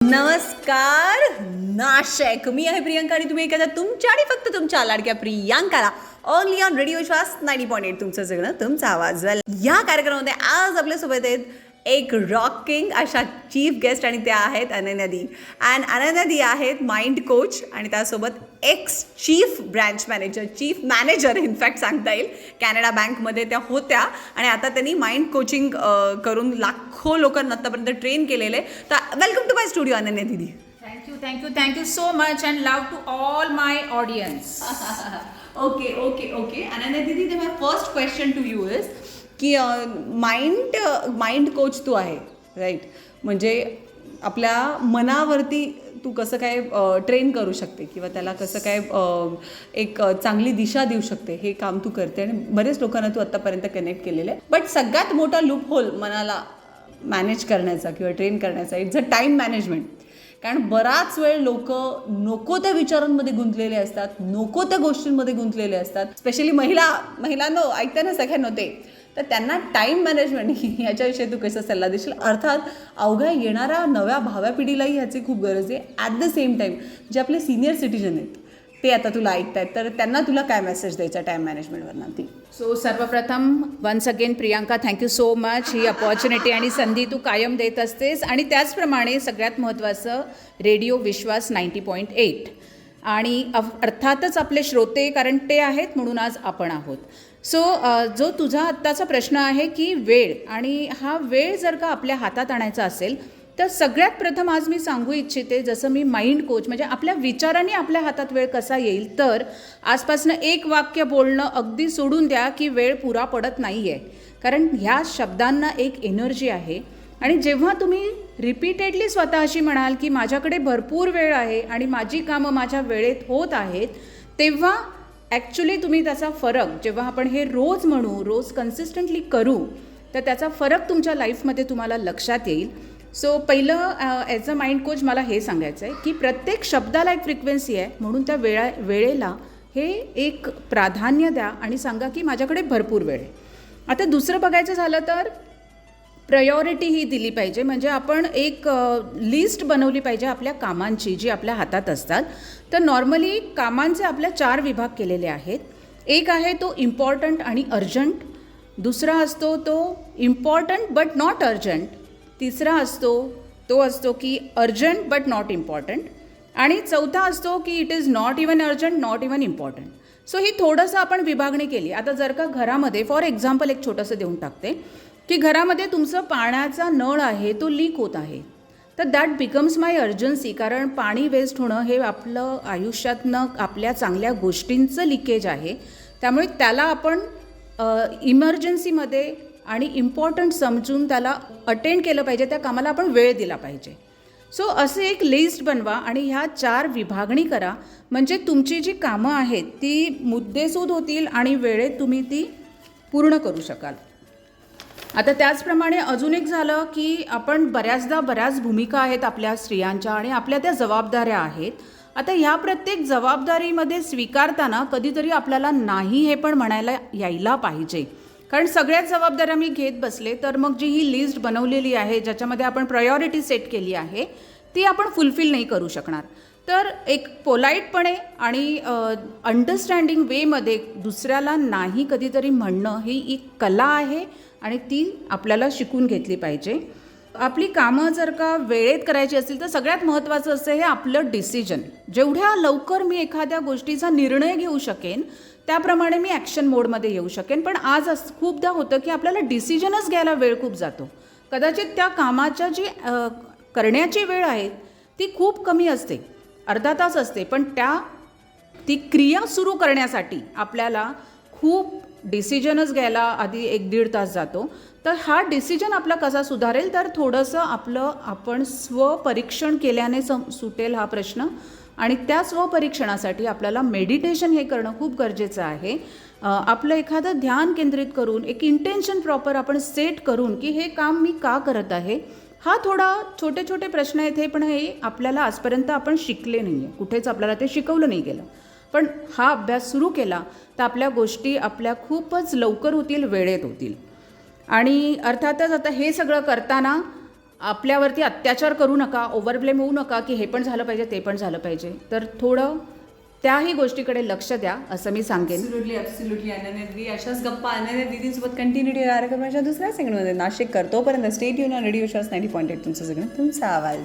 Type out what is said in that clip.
नमस्कार नाशिक. मी आहे प्रियंका आणि तुम्ही एखाद्या तुमच्या आणि फक्त तुमच्या लाडक्या प्रियांकाला ओनली ऑन रेडिओ विश्वास 90.8 तुमचं जगणं तुमचा आवाज. वेल, या कार्यक्रमामध्ये आज आपल्यासोबत आहेत एक रॉकिंग अशा चीफ गेस्ट आणि त्या आहेत अनन्यादी. अँड अनन्यादी आहेत माइंड कोच आणि त्यासोबत ex chief branch manager, chief manager in fact सांगता येईल. कॅनडा बँकमध्ये त्या होत्या आणि आता त्यांनी माइंड कोचिंग करून लाखो लोकांना आतापर्यंत ट्रेन केलेले. तर welcome to my studio Ananya दीदी. Thank you so much and love to all my audience. Okay Ananya दीदी, my first question to you is की माइंड कोच तू आहे, राईट? म्हणजे आपल्या मनावरती तू कसं काय ट्रेन करू शकते किंवा त्याला कसं काय एक चांगली दिशा देऊ शकते, हे काम तू करते आणि बरेच लोकांना तू आत्तापर्यंत कनेक्ट केलेलं आहे. बट सगळ्यात मोठा लूप होल मनाला मॅनेज करण्याचा किंवा ट्रेन करण्याचा इट्स अ टाईम मॅनेजमेंट. कारण बराच वेळ लोक नको त्या विचारांमध्ये गुंतलेले असतात, नको त्या गोष्टींमध्ये गुंतलेले असतात. स्पेशली महिलांनो ऐकते ना सगळ्यांना ते, तर त्यांना टाईम मॅनेजमेंट ह्याच्याविषयी तू कसा सल्ला देशील? अर्थात अवघ्या येणाऱ्या नव्या भाव्या पिढीलाही ह्याची खूप गरज आहे. ॲट द सेम टाईम जे आपले सिनियर सिटीजन आहेत ते आता तुला ऐकतायत, तर त्यांना तुला काय मेसेज द्यायचा टाईम मॅनेजमेंटवरनं ती? सो सर्वप्रथम once again Priyanka, thank you so much. ही अपॉर्च्युनिटी आणि संधी तू कायम देत असतेस आणि त्याचप्रमाणे सगळ्यात महत्त्वाचं रेडिओ विश्वास 90.8 आणि अर्थातच आपले श्रोते, कारण ते आहेत म्हणून आज आपण आहोत. सो जो तुझा आत्ताचा प्रश्न आहे की वेळ, आणि हा वेळ जर का आपल्या हातात आणायचा असेल तर सगळ्यात प्रथम आज मी सांगू इच्छिते, जसं मी माइंड कोच म्हणजे आपल्या विचारांनी आपल्या हातात वेळ कसा येईल, तर आजपासनं एक वाक्य बोलणं अगदी सोडून द्या की वेळ पुरा पडत नाही आहे. कारण ह्या शब्दांना एक एनर्जी आहे आणि जेव्हा तुम्ही रिपीटेडली स्वतःशी म्हणाल की माझ्याकडे भरपूर वेळ आहे आणि माझी कामं माझ्या वेळेत होत आहेत, तेव्हा ॲक्च्युली तुम्ही त्याचा फरक, जेव्हा आपण हे रोज म्हणू, रोज कन्सिस्टंटली करू, तर त्याचा फरक तुमच्या लाईफमध्ये तुम्हाला लक्षात येईल. सो पहिलं ॲज अ माइंड कोच मला हे सांगायचं आहे की प्रत्येक शब्दाला एक फ्रिक्वेन्सी आहे, म्हणून त्या वेळेला हे एक प्राधान्य द्या आणि सांगा की माझ्याकडे भरपूर वेळ आहे. आता दुसरं बघायचं झालं तर प्रायोरिटी ही दिली पाहिजे. म्हणजे आपण एक लिस्ट बनवली पाहिजे आपल्या कामांची जी आपल्या हातात असतात. तर नॉर्मली कामांचे आपल्या 4 विभाग केलेले आहेत. एक आहे तो इम्पॉर्टंट आणि अर्जंट, दुसरा असतो तो इम्पॉर्टंट बट नॉट अर्जंट, तिसरा असतो की अर्जंट बट नॉट इम्पॉर्टंट, आणि चौथा असतो की it is not even urgent, not even important. So ही थोडंसं आपण विभागणी केली. आता जर का घरामध्ये फॉर एक्झाम्पल एक छोटंसं देऊन टाकते की घरामध्ये तुमचं पाण्याचा नळ आहे, तो लीक होत आहे, तर दॅट बिकम्स माय अर्जन्सी. कारण पाणी वेस्ट होणं हे आपलं आयुष्यातनं आपल्या चांगल्या गोष्टींचं लिकेज आहे. त्यामुळे त्याला आपण इमर्जन्सीमध्ये आणि इम्पॉर्टंट समजून त्याला अटेंड केलं पाहिजे, त्या कामाला आपण वेळ दिला पाहिजे. सो असे एक लिस्ट बनवा आणि ह्या 4 विभागणी करा, म्हणजे तुमची जी कामं आहेत ती मुद्देसूद होतील आणि वेळेत तुम्ही ती पूर्ण करू शकाल. आता त्याचप्रमाणे अजून एक झालं की आपण बऱ्याच भूमिका आहेत आपल्या स्त्रियांच्या आणि आपल्या त्या जबाबदाऱ्या आहेत. आता ह्या प्रत्येक जबाबदारीमध्ये स्वीकारताना कधीतरी आपल्याला नाही हे पण म्हणायला यायला पाहिजे. कारण सगळ्याच जबाबदाऱ्या मी घेत बसले तर मग जी ही लिस्ट बनवलेली आहे, ज्याच्यामध्ये आपण प्रायोरिटी सेट केली आहे, ती आपण फुलफिल नाही करू शकणार. तर एक पोलाईटपणे आणि अंडरस्टँडिंग वेमध्ये दुसऱ्याला नाही कधीतरी म्हणणं ही एक कला आहे आणि ती आपल्याला शिकून घेतली पाहिजे. आपली कामं जर का वेळेत करायची असतील तर सगळ्यात महत्त्वाचं असं हे आपलं डिसिजन. जेवढ्या लवकर मी एखाद्या गोष्टीचा निर्णय घेऊ शकेन त्याप्रमाणे मी ॲक्शन मोडमध्ये येऊ शकेन. पण आज खूपदा होतं की आपल्याला डिसिजनच घ्यायला वेळ खूप जातो. कदाचित त्या कामाच्या जी करण्याची वेळ आहे ती खूप कमी असते, अर्धा तास असते, पण ती क्रिया सुरू करण्यासाठी आपल्याला खूप डिसिजनच घ्यायला आधी 1-1.5 तास जातो. तर हा डिसिजन आपला कसा सुधारेल, तर थोडंसं आपण स्वपरीक्षण केल्याने सुटेल हा प्रश्न. आणि त्या स्वपरीक्षणासाठी आपल्याला मेडिटेशन हे करणं खूप गरजेचं आहे. आपलं एखादं ध्यान केंद्रित करून एक इंटेन्शन प्रॉपर आपण सेट करून की हे काम मी का करत आहे. हा थोडा छोटे प्रश्न आहेत हे, पण हे आपल्याला आजपर्यंत आपण शिकले नाही आहे, कुठेच आपल्याला ते शिकवलं नाही गेलं. पण हा अभ्यास सुरू केला तर आपल्या गोष्टी आपल्या खूपच लवकर होतील, वेळेत होतील. आणि अर्थातच आता हे सगळं करताना आपल्यावरती अत्याचार करू नका, ओव्हरब्लेम होऊ नका की हे पण झालं पाहिजे ते पण झालं पाहिजे. तर थोडं त्याही गोष्टीकडे लक्ष द्या असं मी सांगेन. ॲब्सोल्युटली अनन्या अशाच गप्पा अनन्या दीदींसोबत कंटिन्युटी कार्यक्रमाच्या दुसऱ्या सेगमेंटमध्ये नाशिक करतो. तोपर्यंत स्टेट युन रेडिओ शॉस 90.8 तुमचं सगळं तुमचा आवाज.